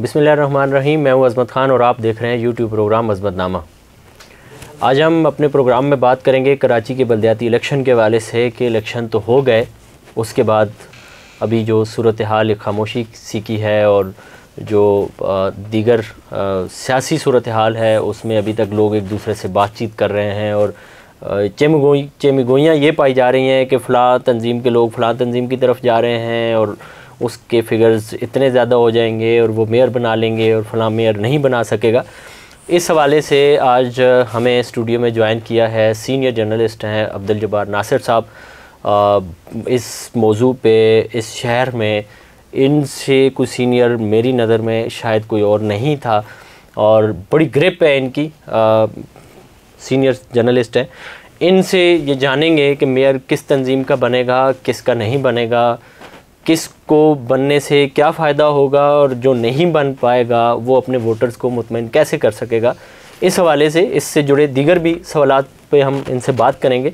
बिस्मिल्लाहिर्रहमानिर्रहीम। मैं हूं अज़मत ख़ान और आप देख रहे हैं यूट्यूब प्रोग्राम अज़मतनामा। आज हम अपने प्रोग्राम में बात करेंगे कराची के बल्दियाती इलेक्शन के हवाले से कि इलेक्शन तो हो गए, उसके बाद अभी जो सूरत हाल खामोशी सी की है और जो दीगर सियासी सूरत हाल है उसमें अभी तक लोग एक दूसरे से बातचीत कर रहे हैं और चेमगोइयाँ ये पाई जा रही हैं कि फ़लाँ तंजीम के लोग फ़लाँ तंजीम की तरफ जा रहे हैं और उसके फिगर्स इतने ज़्यादा हो जाएंगे और वो मेयर बना लेंगे और फ़लाँ मेयर नहीं बना सकेगा। इस हवाले से आज हमें स्टूडियो में ज्वाइन किया है सीनियर जर्नलिस्ट हैं अब्दुल जब्बार नासिर साहब। इस मौजू पे इस शहर में इनसे कुछ सीनियर मेरी नज़र में शायद कोई और नहीं था और बड़ी ग्रिप है इनकी, सीनियर जर्नलिस्ट हैं। इनसे ये जानेंगे कि मेयर किस तंजीम का बनेगा, किसका नहीं बनेगा, किसको बनने से क्या फ़ायदा होगा और जो नहीं बन पाएगा वो अपने वोटर्स को मुतमईन कैसे कर सकेगा। इस हवाले से इससे जुड़े दीगर भी सवालात पे हम इनसे बात करेंगे।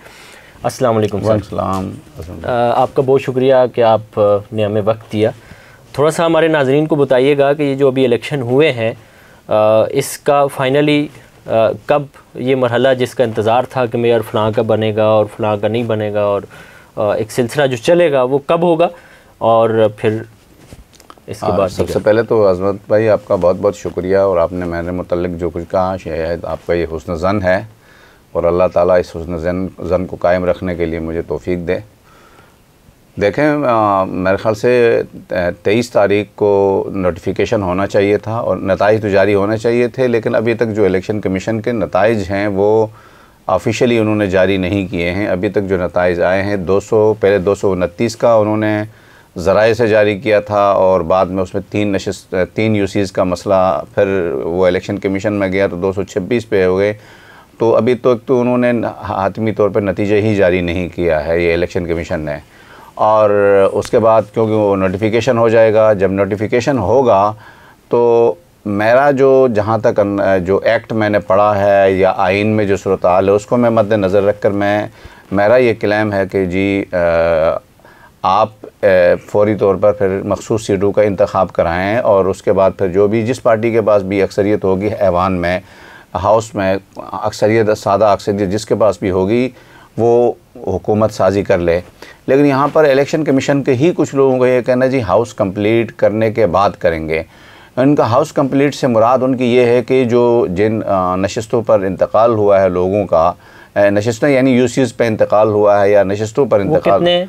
अस्सलाम वालेकुम सर। आपका बहुत शुक्रिया कि आपने हमें वक्त दिया। थोड़ा सा हमारे नाज़रीन को बताइएगा कि ये जो अभी इलेक्शन हुए हैं इसका फाइनली कब ये मरहला जिसका इंतज़ार था कि मेयर फ़लाँ का बनेगा और फ़लाँ का नहीं बनेगा और एक सिलसिला जो चलेगा वो कब होगा और फिर इसके बाद। सबसे पहले तो अज़मत भाई आपका बहुत बहुत शुक्रिया और आपने मेरे मुतल्लिक़ जो कुछ कहा शायद आपका ये हुस्न ज़न है और अल्लाह ताला इस हुस्न ज़न को कायम रखने के लिए मुझे तौफ़ीक दे। देखें, मेरे ख़्याल से 23 तारीख को नोटिफिकेशन होना चाहिए था और नताइज तो जारी होने चाहिए थे, लेकिन अभी तक जो इलेक्शन कमीशन के नताइज हैं वो ऑफिशियली उन्होंने जारी नहीं किए हैं। अभी तक जो नताइज आए हैं पहले 229 का उन्होंने ज़राए से जारी किया था और बाद में उसमें 3 यूसीज़ का मसला फिर वो इलेक्शन कमीशन में गया तो 226 पे हो गए। तो अभी तो उन्होंने हातमी तौर पर नतीजे ही जारी नहीं किया है ये इलेक्शन कमीशन ने। और उसके बाद क्योंकि वो नोटिफिकेशन हो जाएगा, जब नोटिफिकेशन होगा तो मेरा जो जहाँ तक जो एक्ट मैंने पढ़ा है या आइन में जो सूरत हाल है उसको मैं मद्देनज़र रख कर मेरा ये क्लेम है कि जी आप फ़ौरी तौर पर फिर मखसूस सीटों का इंतखाब कराएँ और उसके बाद फिर जो भी जिस पार्टी के पास भी अक्सरियत होगी ऐवान में, हाउस में अक्सरियत, सादा अक्सरियत जिसके पास भी होगी वो हुकूमत साजी कर ले। लेकिन यहाँ पर इलेक्शन कमीशन के ही कुछ लोगों का ये कहना जी हाउस कंप्लीट करने के बाद करेंगे। इनका हाउस कंप्लीट से मुराद उनकी ये है कि जो जिन नशिस्तों पर इंतकाल हुआ है लोगों का, नशिस्तें यानी यूसीज़ पे इंतकाल हुआ है या नशिस्तों पर इंतकाल,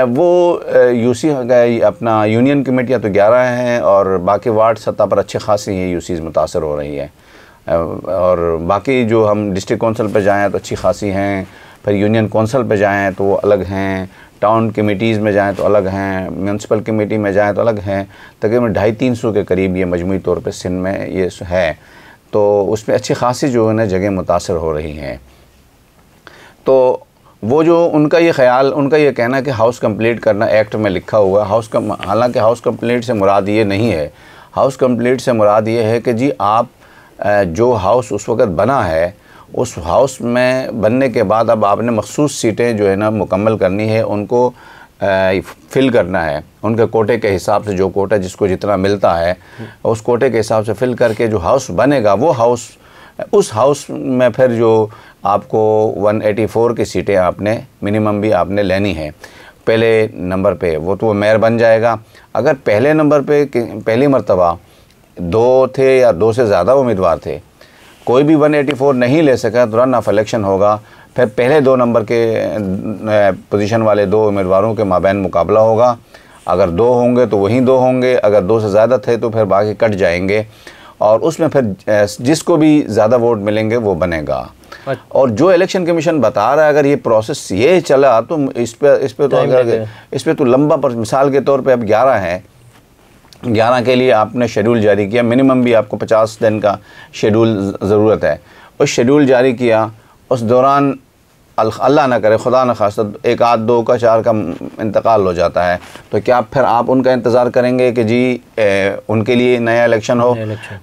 वो यूसी अपना यूनियन कमेटियाँ तो 11 हैं और बाकी वार्ड सतह पर अच्छी खासी हैं यूसीज़ मुतासर हो रही है और बाकी जो हम डिस्ट्रिक्ट कौंसिल पर जाएँ तो अच्छी खासी हैं, फिर यूनियन कौंसिल पे जाएँ तो वो अलग हैं, टाउन कमेटीज़ में जाएँ तो अलग हैं, म्यूनसिपल कमेटी में जाएँ तो अलग हैं। तकरीबन 250-300 के करीब ये मजमूई तौर पे सिंध में ये है, तो उसमें अच्छी खासी जो है ना जगह मुतासर हो रही हैं। तो वो जो उनका ये ख़्याल, उनका ये कहना कि हाउस कंप्लीट करना एक्ट में लिखा हुआ है, हालांकि हाउस कंप्लीट से मुराद ये नहीं है। हाउस कंप्लीट से मुराद ये है कि जी आप जो हाउस उस वक़्त बना है उस हाउस में बनने के बाद अब आपने मखसूस सीटें जो है ना मुकम्मल करनी है, उनको फ़िल करना है उनके कोटे के हिसाब से, जो कोटा जिसको जितना मिलता है उस कोटे के हिसाब से फ़िल करके जो हाउस बनेगा वो हाउस, उस हाउस में फिर जो आपको 184 की सीटें आपने मिनिमम भी आपने लेनी है पहले नंबर पे, वो तो मेयर बन जाएगा। अगर पहले नंबर पे पहली मरतबा 2 थे या 2 से ज़्यादा उम्मीदवार थे, कोई भी 184 नहीं ले सका तो रन ऑफ इलेक्शन होगा, फिर पहले 2 नंबर के पोजीशन वाले 2 उम्मीदवारों के माबैन मुकाबला होगा। अगर 2 होंगे तो वहीं 2 होंगे, अगर 2 से ज़्यादा थे तो फिर बाकी कट जाएंगे और उसमें फिर जिसको भी ज़्यादा वोट मिलेंगे वो बनेगा। और जो इलेक्शन कमीशन बता रहा है अगर ये प्रोसेस ये चला तो इस पे तो लंबा, पर मिसाल के तौर पे अब 11 हैं, 11 के लिए आपने शेड्यूल जारी किया, मिनिमम भी आपको 50 दिन का शेड्यूल ज़रूरत है। उस शेड्यूल जारी किया, उस दौरान अल्लाह ना करे, खुदा न खास्ता 1 आध 2 का 4 का इंतकाल हो जाता है तो क्या फिर आप उनका इंतज़ार करेंगे कि जी उनके लिए नया इलेक्शन हो?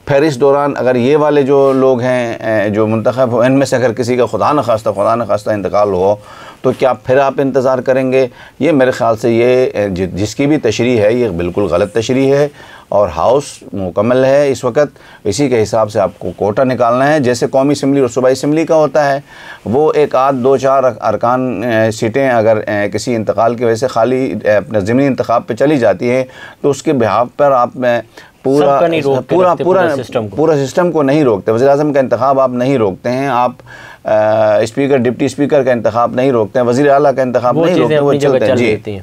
फिर इस दौरान अगर ये वाले जो लोग हैं जो मुंतखब हो, इनमें से अगर किसी का खुदा न खास्ता इंतकाल हो तो क्या फिर आप इंतज़ार करेंगे? ये मेरे ख़्याल से ये जिसकी भी तशरीह है ये बिल्कुल गलत तशरीह है और हाउस मुकम्मल है इस वक्त। इसी के हिसाब से आपको कोटा निकालना है, जैसे कौमी असम्बली और सूबाई असम्बली का होता है। वो एक आध दो चार अरकान सीटें अगर किसी इंतकाल की वजह से खाली अपने ज़मीनी इंतखाब पे चली जाती हैं तो उसके बिहाफ पर आप पूरा सिस्टम को नहीं रोकते। वज़ीर-ए-आज़म का इंतखाब आप नहीं रोकते हैं, आप स्पीकर डिप्टी स्पीकर का इंतखाब नहीं रोकते हैं, वज़ीर आला का इंतखाब नहीं रोकते, वो चलते हैं जी।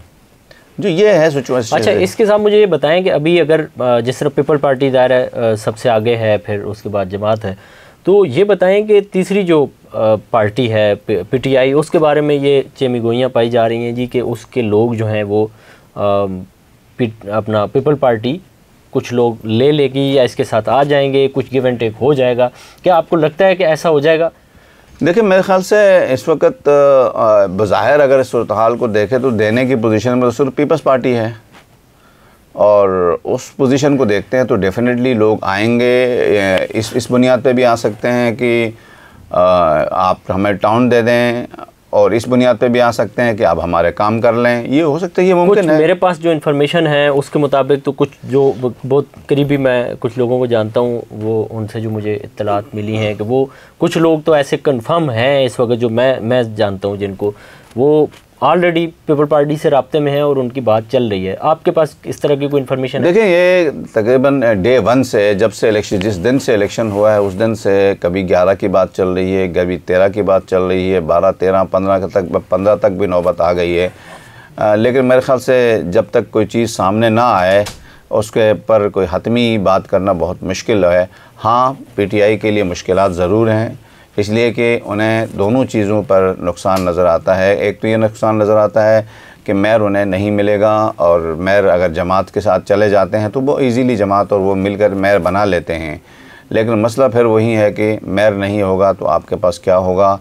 जो ये है सिचुएशन। अच्छा, इसके साथ मुझे ये बताएं कि अभी अगर जिस तरह पीपल पार्टी दायरा सबसे आगे है, फिर उसके बाद जमात है, तो ये बताएं कि तीसरी जो पार्टी है PTI, उसके बारे में ये चेमीगोइयाँ पाई जा रही हैं जी कि उसके लोग जो हैं वो अपना पीपल पार्टी कुछ लोग ले लेगी या इसके साथ आ जाएंगे, कुछ गिव एंड टेक हो जाएगा। क्या आपको लगता है कि ऐसा हो जाएगा? देखिए, मेरे ख़्याल से इस वक्त बज़ाहिर अगर इस सूरत हाल को देखें तो देने की पोजीशन में तो सिर्फ पीपल्स पार्टी है, और उस पोजीशन को देखते हैं तो डेफिनेटली लोग आएंगे। इस बुनियाद पे भी आ सकते हैं कि आप हमें टाउन दे दें, और इस बुनियाद पे भी आ सकते हैं कि आप हमारे काम कर लें। ये हो सकता है, ये मुमकिन है। मेरे पास जो इन्फॉर्मेशन है उसके मुताबिक तो कुछ जो बहुत करीबी मैं कुछ लोगों को जानता हूँ, वो उनसे जो मुझे इत्तलात मिली हैं कि वो कुछ लोग तो ऐसे कंफर्म हैं इस वक्त जो मैं जानता हूँ, जिनको वो ऑलरेडी पीपल पार्टी से राब्ते में है और उनकी बात चल रही है। आपके पास इस तरह की कोई इन्फॉर्मेशन है? देखिए, ये तकरीबन डे 1 से, जब से इलेक्शन, जिस दिन से इलेक्शन हुआ है उस दिन से कभी 11 की बात चल रही है, कभी 13 की बात चल रही है, 12, 13, 15 तक भी नौबत आ गई है। लेकिन मेरे ख़्याल से जब तक कोई चीज़ सामने ना आए उसके पर कोई हतमी बात करना बहुत मुश्किल है। हाँ, PTI के लिए मुश्किलात ज़रूर हैं, इसलिए कि उन्हें दोनों चीज़ों पर नुकसान नज़र आता है। एक तो ये नुकसान नज़र आता है कि मेयर उन्हें नहीं मिलेगा, और मेयर अगर जमात के साथ चले जाते हैं तो वो इजीली जमात और वो मिलकर मेयर बना लेते हैं। लेकिन मसला फिर वही है कि मेयर नहीं होगा तो आपके पास क्या होगा।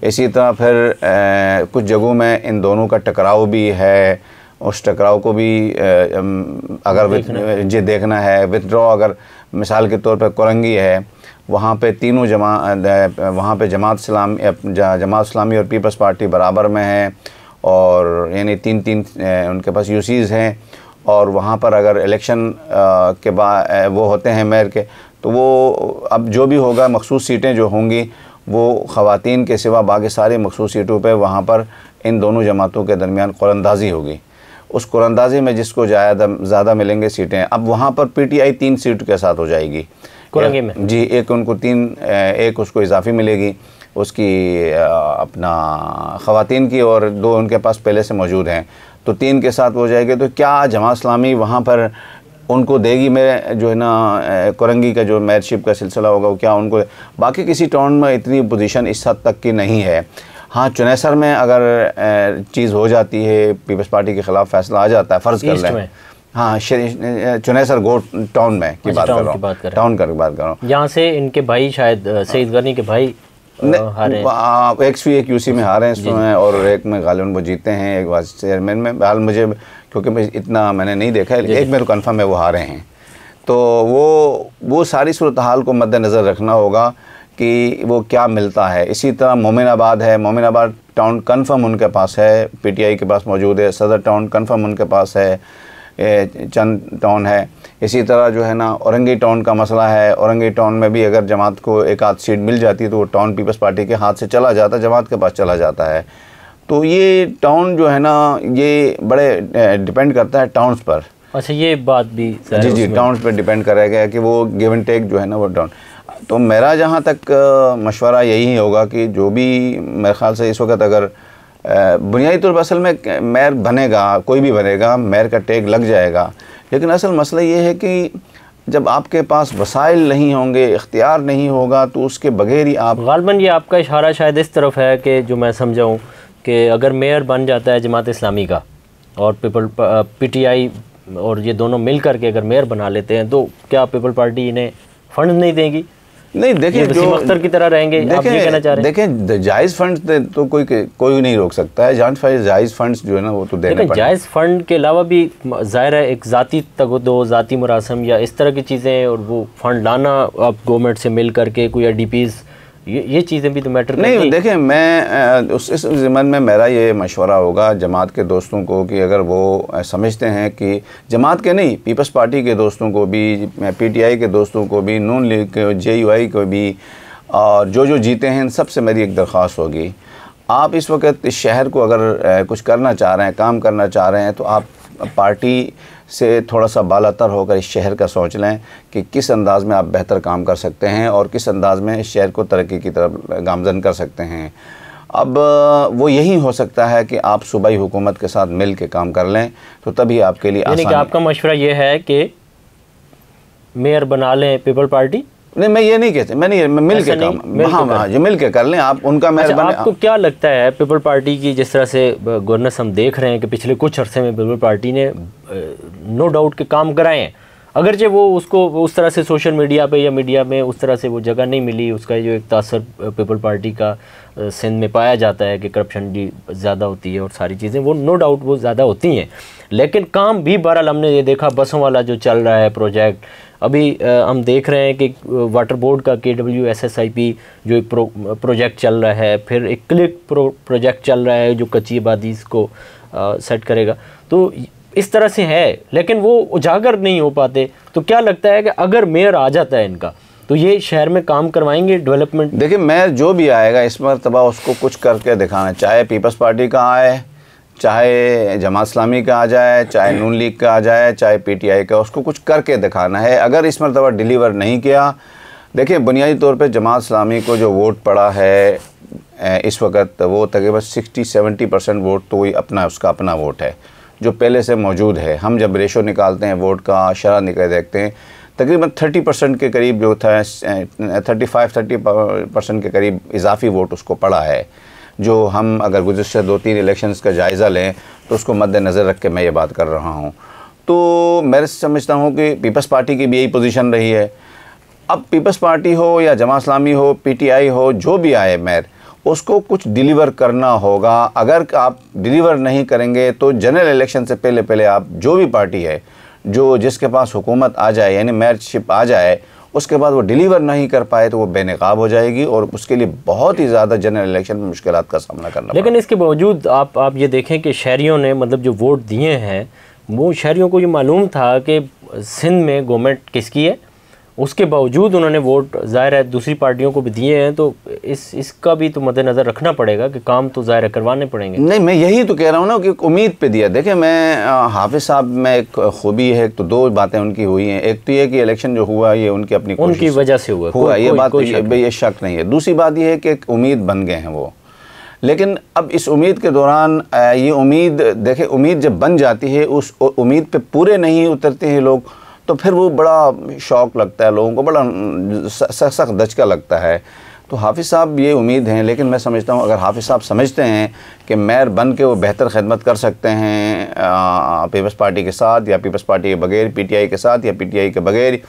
इसी तरह फिर कुछ जगहों में इन दोनों का टकराव भी है, उस टकराव को भी अगर देखना है। विथड्रॉ अगर मिसाल के तौर पर कोरंगी है, वहाँ पे तीनों वहाँ पे जमात इस्लामी और पीपल्स पार्टी बराबर में है, और यानी तीन उनके पास यूसीज़ हैं, और वहाँ पर अगर इलेक्शन के बाद वो होते हैं मेयर के, तो वो अब जो भी होगा मखसूस सीटें जो होंगी वो ख़वातीन के सिवा बाकी सारी मखसूस सीटों पे वहाँ पर इन दोनों जमातों के दरमियान कुरानंदाज़ी होगी। उस कुरानंदाज़ी में जिसको ज़्यादा मिलेंगे सीटें, अब वहाँ पर PTI 3 सीट के साथ हो जाएगी कोरंगी में जी। एक उनको 1 उसको इजाफी मिलेगी उसकी अपना ख़वातीन की, और 2 उनके पास पहले से मौजूद हैं, तो 3 के साथ हो जाएगी। तो क्या जमात इस्लामी वहाँ पर उनको देगी में जो है ना कोरंगी का जो मेयरशिप का सिलसिला होगा, वो क्या उनको, बाकी किसी टाउन में इतनी पोजीशन इस हद तक की नहीं है। हाँ, चुनेसर में अगर चीज़ हो जाती है, पीपल्स पार्टी के ख़िलाफ़ फैसला आ जाता है, फ़र्ज़ कर लें, हाँ, चुनेसर गोट टाउन में की बात कर रहा हूँ, टाउन की बात कर रहा हूँ। यहाँ से इनके भाई शायद सईद गनी के भाई हारे, एक UC में हारे हैं, और एक में गालिबन वो जीते हैं, एक वाइस चेयरमैन में। हाल मुझे, क्योंकि मैं इतना मैंने नहीं देखा है, एक मेरे को कन्फर्म है वो हारे हैं। तो वो सारी सूरत हाल को मद्देनज़र रखना होगा कि वो क्या मिलता है। इसी तरह मोमिनाबाद है, मोमिनाबाद टाउन कन्फर्म उनके पास है, PTI के पास मौजूद है। सदर टाउन कन्फर्म उनके पास है, चंद टाउन है। इसी तरह जो है ना औरंगी टाउन का मसला है, औरंगी टाउन में भी अगर जमात को एक आध सीट मिल जाती है तो वो टाउन पीपल्स पार्टी के हाथ से चला जाता है, जमात के पास चला जाता है। तो ये टाउन जो है ना, ये बड़े डिपेंड करता है टाउन्स पर। अच्छा, ये बात भी जी, टाउन्स पर डिपेंड करेगा कि वो गिव एंड टेक जो है ना वो टाउन। तो मेरा जहाँ तक मशवरा यही होगा कि जो भी मेरे ख़्याल से इस वक्त अगर बुनियादी तौर पर असल में मेयर बनेगा, कोई भी बनेगा, मेयर का टैग लग जाएगा। लेकिन असल मसला ये है कि जब आपके पास वसाइल नहीं होंगे, इख्तियार नहीं होगा, तो उसके बगैर ही आप, गालिबन ये आपका इशारा शायद इस तरफ है कि जो मैं समझाऊँ कि अगर मेयर बन जाता है जमात इस्लामी का और PTI और ये दोनों मिल करके अगर मेयर बना लेते हैं, तो क्या पीपल पार्टी इन्हें फंड नहीं देंगी? नहीं, देखिए जो अख्तर की तरह रहेंगे, आप ये कहना चाह रहे हैं? देखें, जायज़ फंड तो कोई नहीं रोक सकता है। जायज़ फंड्स जो है ना वो तो देने पड़ेंगे। जायज़ फंड के अलावा भी ज़ाहिर है एक ज़ाती तगदो, ज़ाती मुरासम या इस तरह की चीज़ें, और वो फंड लाना आप गवर्नमेंट से मिल करके, कोई IDPs ये चीज़ें भी तो मैटर करती हैं। नहीं देखिए, मैं इस ज़िम्मन में मेरा ये मशवरा होगा जमात के दोस्तों को कि अगर वो समझते हैं कि जमात के नहीं, पीपल्स पार्टी के दोस्तों को भी, PTI के दोस्तों को भी, नून लीग के, JUI को भी, और जो जीते हैं इन सबसे मेरी एक दरख्वास्त होगी, आप इस वक्त इस शहर को अगर कुछ करना चाह रहे हैं, काम करना चाह रहे हैं, तो आप पार्टी से थोड़ा सा बालातर होकर इस शहर का सोच लें कि किस अंदाज़ में आप बेहतर काम कर सकते हैं और किस अंदाज़ में इस शहर को तरक्की की तरफ गामज़न कर सकते हैं। अब वो यही हो सकता है कि आप सूबाई हुकूमत के साथ मिल के काम कर लें, तो तभी आपके लिए आसान। यानी कि आपका मशवरा ये है कि मेयर बना लें पीपल पार्टी? नहीं, मैं ये नहीं कहते, मैं मिल के काम, हाँ जो मिल के कर लें, आप उनका मेयर बने। आपको क्या लगता है पीपल पार्टी की जिस तरह से गवर्नेंस हम देख रहे हैं कि पिछले कुछ अरसे में पीपल पार्टी ने नो डाउट के काम कराए हैं, अगरचे वो उसको उस तरह से सोशल मीडिया पे या मीडिया में उस तरह से वो जगह नहीं मिली, उसका जो एक तासर पीपल पार्टी का सिंध में पाया जाता है कि करप्शन भी ज़्यादा होती है और सारी चीज़ें वो नो डाउट वो ज़्यादा होती हैं, लेकिन काम भी बहरहाल हमने ये देखा बसों वाला जो चल रहा है प्रोजेक्ट, अभी हम देख रहे हैं कि वाटर बोर्ड का KWSSIP जो एक प्रोजेक्ट चल रहा है, फिर एक क्लिक प्रोजेक्ट चल रहा है जो कच्ची आबादी को सेट करेगा, तो इस तरह से है, लेकिन वो उजागर नहीं हो पाते। तो क्या लगता है कि अगर मेयर आ जाता है इनका तो ये शहर में काम करवाएंगे डेवलपमेंट? देखिए, मेयर जो भी आएगा इस मरतबा उसको कुछ करके दिखाना, चाहे पीपल्स पार्टी का आए, चाहे जमात इस्लामी का आ जाए, चाहे नून लीग का आ जाए, चाहे PTI का, उसको कुछ करके दिखाना है। अगर इस मरतबा डिलीवर नहीं किया, देखिए बुनियादी तौर पे जमात इस्लामी को जो वोट पड़ा है इस वक्त, वो तकरीबन 60-70% वोट तो वही उसका अपना वोट है जो पहले से मौजूद है। हम जब रेशो निकालते हैं वोट का, शरह निकल देखते हैं, तकरीबन 30% के करीब जो था, 35-30% के करीब इजाफी वोट उसको पड़ा है, जो हम अगर गुज़िश्ता 2-3 इलेक्शंस का जायज़ा लें तो उसको मद्देनज़र रख के मैं ये बात कर रहा हूँ। तो मैं समझता हूँ कि पीपल्स पार्टी की भी यही पोजीशन रही है। अब पीपल्स पार्टी हो या जमात इस्लामी हो, PTI हो, जो भी आए मेयर, उसको कुछ डिलीवर करना होगा। अगर आप डिलीवर नहीं करेंगे तो जनरल इलेक्शन से पहले आप जो भी पार्टी है जो जिसके पास हुकूमत आ जाए, यानी मेयरशिप आ जाए, उसके बाद वो डिलीवर नहीं कर पाए तो वो बेनकाब हो जाएगी और उसके लिए बहुत ही ज़्यादा जनरल इलेक्शन में मुश्किलात का सामना करना। लेकिन इसके बावजूद आप ये देखें कि शहरियों ने मतलब जो वोट दिए हैं, वो शहरियों को ये मालूम था कि सिंध में गवर्नमेंट किसकी है, उसके बावजूद उन्होंने वोट ज़ाहिर है दूसरी पार्टियों को भी दिए हैं, तो इसका भी तो मद्देनज़र रखना पड़ेगा कि काम तो ज़ाहिर है करवाने पड़ेंगे। नहीं, मैं यही तो कह रहा हूँ ना कि उम्मीद पे दिया। देखिए, मैं हाफिज़ साहब में एक खूबी है, तो दो बातें उनकी हुई हैं। एक तो ये कि इलेक्शन जो हुआ ये उनकी अपनी उनकी वजह से हुआ, ये बात ये शक नहीं है। दूसरी बात ये है कि एक उम्मीद बन गए हैं वो, लेकिन अब इस उम्मीद के दौरान ये उम्मीद, देखिए उम्मीद जब बन जाती है, उस उम्मीद पे पूरे नहीं उतरते हैं लोग, तो फिर वो बड़ा शौक़ लगता है लोगों को, बड़ा सख्त दचका लगता है। तो हाफिज़ साहब ये उम्मीद हैं, लेकिन मैं समझता हूँ अगर हाफिज़ साहब समझते हैं कि मेयर बन के वो बेहतर खिदमत कर सकते हैं पीपल्स पार्टी के साथ या पीपल्स पार्टी के बगैर, PTI के साथ या PTI के बगैर,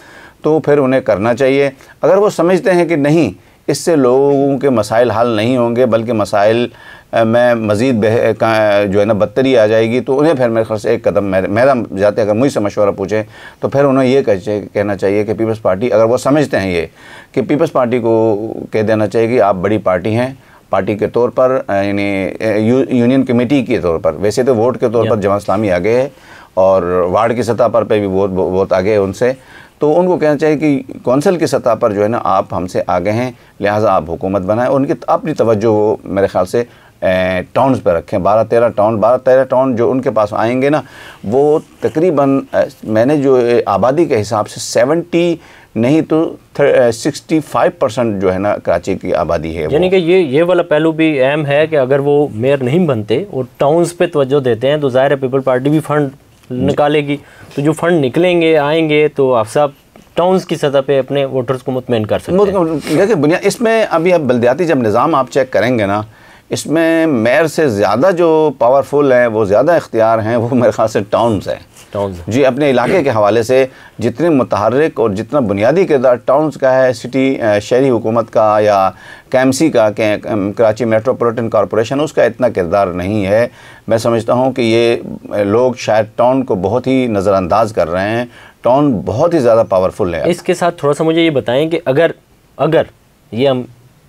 तो फिर उन्हें करना चाहिए। अगर वो समझते हैं कि नहीं, इससे लोगों के मसाइल हल नहीं होंगे बल्कि मसाइल में मज़ीद जो है ना बदतरी आ जाएगी, तो उन्हें फिर मेरे ख्याल से एक कदम मेरा जाते अगर मुझसे मशवरा पूछें तो फिर उन्हें ये कहना चाहिए कि पीपल्स पार्टी, अगर वो समझते हैं ये कि पीपल्स पार्टी को कह देना चाहिए कि आप बड़ी पार्टी हैं, पार्टी के तौर पर यानी यूनियन कमेटी के तौर पर, वैसे तो वोट के तौर पर जमात इस्लामी आगे है और वार्ड की सतह पर भी बहुत आगे है उनसे, तो उनको कहना चाहिए कि कौंसिल की सतह पर जो है ना आप हमसे आगे हैं, लिहाजा आप हुकूमत बनाएं। और उनकी अपनी तवज्जो मेरे ख्याल से टाउन्स पर रखें। 12-13 टाउन जो उनके पास आएंगे ना, वो तकरीबन मैंने जो आबादी के हिसाब से 70 नहीं तो 65% जो है ना कराची की आबादी है। यानी कि ये वाला पहलू भी अहम है कि अगर वो मेयर नहीं बनते और टाउन्स पे तवज्जो देते हैं तो ज़ाहिर है पीपल पार्टी भी फ़ंड निकालेगी, तो जो फ़ंड निकलेंगे आएंगे तो आप सब टाउन्स की सतह पे अपने वोटर्स को मुतमईन कर सकते हैं। देखिए बुनियाद इसमें अभी अब बल्दियाती जब निज़ाम आप चेक करेंगे ना, इसमें मेयर से ज़्यादा जो पावरफुल हैं, वो ज़्यादा इख्तियार हैं, वो मेरे ख्याल से टाउन्स हैं। जी, अपने इलाके के हवाले से जितने मुतहर्रिक और जितना बुनियादी किरदार टाउन्स का है, सिटी शहरी हुकूमत का या KMC का, कराची मेट्रोपॉलिटन कॉरपोरेशन, उसका इतना किरदार नहीं है। मैं समझता हूँ कि ये लोग शायद टाउन को बहुत ही नज़रअंदाज कर रहे हैं। टाउन बहुत ही ज़्यादा पावरफुल है। इसके साथ थोड़ा सा मुझे ये बताएं कि अगर ये हम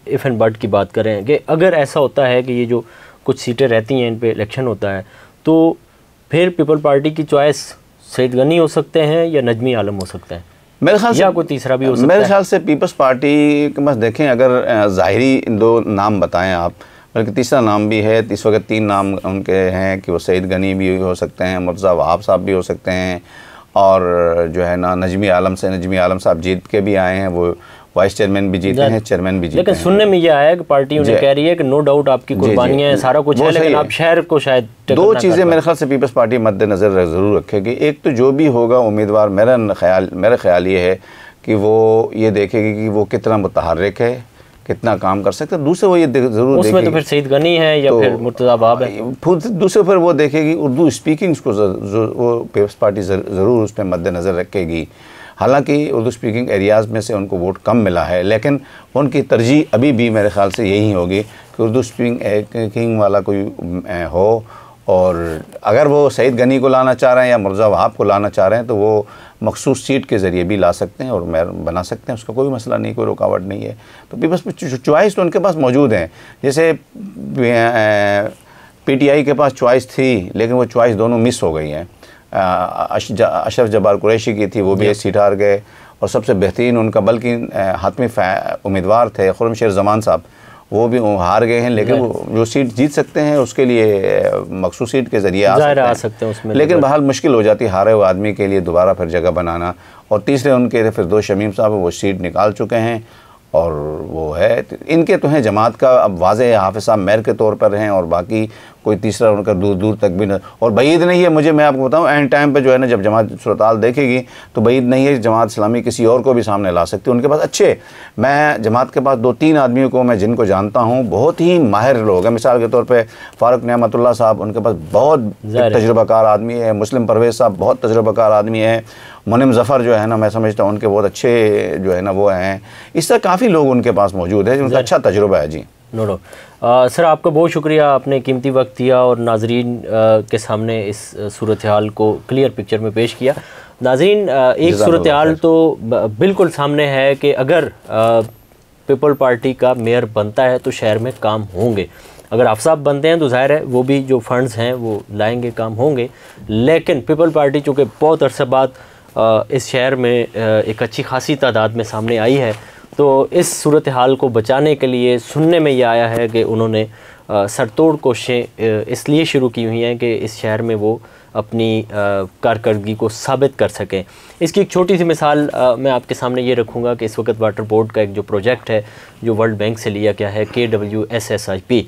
इफ़ एंड बट की बात करें कि अगर ऐसा होता है कि ये जो कुछ सीटें रहती हैं इन पे इलेक्शन होता है, तो फिर पीपल पार्टी की चॉइस सईद गनी हो सकते हैं या नजमी आलम हो सकते हैं, मेरे ख्याल से, या कोई तीसरा भी हो सकता है? मेरे ख्याल से पीपल्स पार्टी के पास देखें, अगर ज़ाहिरी दो नाम बताएं आप, बल्कि तीसरा नाम भी है, इस वक्त 3 नाम उनके हैं कि वो सईद गनी भी हो सकते हैं, मुर्तज़ा वहाब साहब भी हो सकते हैं, और जो है ना नजमी आलम साहब जीत के भी आए हैं, वो वाइस चेयरमैन भी जीते हैं, चेयरमैन भी जीते हैं। लेकिन सुनने में ये आया है कि पार्टी उन्हें कह रही है कि नो डाउट आपकी कुर्बानियां हैं, सारा कुछ है, लेकिन आप शहर को शायद 2 चीज़ें मेरे ख्याल से पीपल्स पार्टी मद्देनज़र ज़रूर रखेगी। एक तो जो भी होगा उम्मीदवार, मेरा ख्याल ये है कि वो ये देखेगी कि वो कितना मुतहर्रिक है, कितना काम कर सकता है। दूसरे वो ये ज़रूर देखेगी, उसमें तो फिर सईद गनी है या फिर मुर्तज़ा वहाब है। दूसरे फिर वो देखेगी उर्दू स्पीकिंग्स को, वो पीपल्स पार्टी ज़रूर उस पर मद्देनज़र रखेगी। हालांकि उर्दू स्पीकिंग एरियाज़ में से उनको वोट कम मिला है, लेकिन उनकी तरजीह अभी भी मेरे ख़्याल से यही होगी कि उर्दू स्पीकिंग वाला कोई हो, और अगर वो सईद गनी को लाना चाह रहे हैं या मुर्तज़ा वहाब को लाना चाह रहे हैं तो वो मखसूस सीट के ज़रिए भी ला सकते हैं और मेयर बना सकते हैं, उसका कोई मसला नहीं, कोई रुकावट नहीं है। तो पीपल्स चॉइस तो उनके पास मौजूद हैं। जैसे PTI के पास चॉइस थी, लेकिन वो चॉइस दोनों मिस हो गई हैं। अशरफ जब्बार कुरैशी की थी, वो भी 1 सीट हार गए, और सबसे बेहतरीन उनका बल्कि हातमी उम्मीदवार थे खुर्रम ज़मान साहब, वो भी हार गए हैं, लेकिन वो जो सीट जीत सकते हैं उसके लिए मखसूस सीट के ज़रिए आ सकते हैं उसमें, लेकिन बहरहाल मुश्किल हो जाती है हारे हुए आदमी के लिए दोबारा फिर जगह बनाना। और तीसरे उनके फिर 2 शमीम साहब वो सीट निकाल चुके हैं, और वो है इनके तो हैं जमात का अब वाज़े है, हाफिज़ साहब मेयर के तौर पर हैं, और बाकी कोई तीसरा उनका दूर दूर तक भी न, और बईद नहीं है मुझे, मैं आपको बताऊं एंड टाइम पे जो है ना, जब जमात सूरत देखेगी तो बईद नहीं है जमात इस्लामी किसी और को भी सामने ला सकती है। उनके पास अच्छे, मैं जमात के पास 2-3 आदमियों को मैं जिनको जानता हूँ, बहुत ही माहिर लोग हैं। मिसाल के तौर पर फ़ारूक नेमतुल्लाह साहब, उनके पास बहुत तजुर्बाकार आदमी है। मुस्लिम परवेज़ साहब बहुत तजुर्बाकार आदमी है। मुनिम ज़फ़र जो है ना, मैं समझता हूँ उनके बहुत अच्छे जो है ना वो हैं। इस तरह काफ़ी लोग उनके पास मौजूद है जिनका अच्छा तजुर्बा है। जी नो सर, आपका बहुत शुक्रिया, आपने कीमती वक्त दिया और नाजरीन के सामने इस सूरत हाल को क्लियर पिक्चर में पेश किया। नाजरीन, एक सूरत हाल तो बिल्कुल सामने है कि अगर पीपल पार्टी का मेयर बनता है तो शहर में काम होंगे। अगर आफ्साब बनते हैं तो जाहिर है वो भी जो फंड्स हैं वो लाएंगे, काम होंगे। लेकिन पीपल पार्टी चूँकि बहुत अरसे बाद इस शहर में एक अच्छी खासी तादाद में सामने आई है, तो इस सूरत हाल को बचाने के लिए सुनने में यह आया है कि उन्होंने सरतोड़ कोशिशें इसलिए शुरू की हुई हैं कि इस शहर में वो अपनी कारकर्दगी को साबित कर सकें। इसकी एक छोटी सी मिसाल मैं आपके सामने ये रखूँगा कि इस वक्त वाटर बोर्ड का एक जो प्रोजेक्ट है जो वर्ल्ड बैंक से लिया गया है, KWSSIP,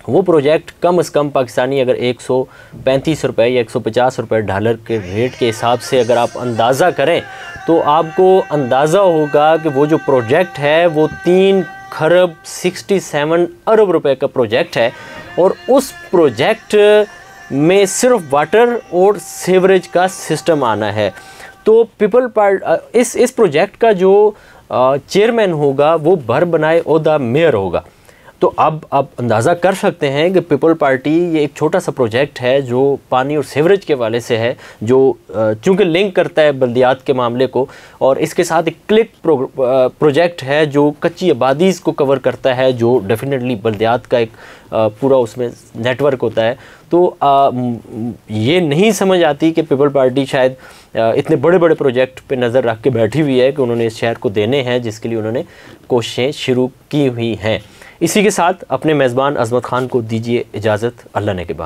वो प्रोजेक्ट कम से कम पाकिस्तानी अगर 135 रुपये या 150 रुपये डॉलर के रेट के हिसाब से अगर आप अंदाज़ा करें तो आपको अंदाज़ा होगा कि वो जो प्रोजेक्ट है वो 3 खरब 67 अरब रुपए का प्रोजेक्ट है, और उस प्रोजेक्ट में सिर्फ वाटर और सीवरेज का सिस्टम आना है। तो पीपल पार्टी इस प्रोजेक्ट का जो चेयरमैन होगा वो भर बनाए ओहदा मेयर होगा। तो अब आप अंदाज़ा कर सकते हैं कि पीपल पार्टी ये एक छोटा सा प्रोजेक्ट है जो पानी और सीवरेज के वाले से है, जो चूँकि लिंक करता है बल्दियात के मामले को, और इसके साथ एक क्लिक प्रोजेक्ट है जो कच्ची आबादीज़ को कवर करता है, जो डेफिनेटली बल्दियात का एक पूरा उसमें नेटवर्क होता है। तो ये नहीं समझ आती कि पीपल पार्टी शायद इतने बड़े बड़े प्रोजेक्ट पे नज़र रख के बैठी हुई है कि उन्होंने इस शहर को देने हैं, जिसके लिए उन्होंने कोशिशें शुरू की हुई हैं। इसी के साथ अपने मेज़बान अज़मत ख़ान को दीजिए इजाज़त। अल्लाह ने के बाद।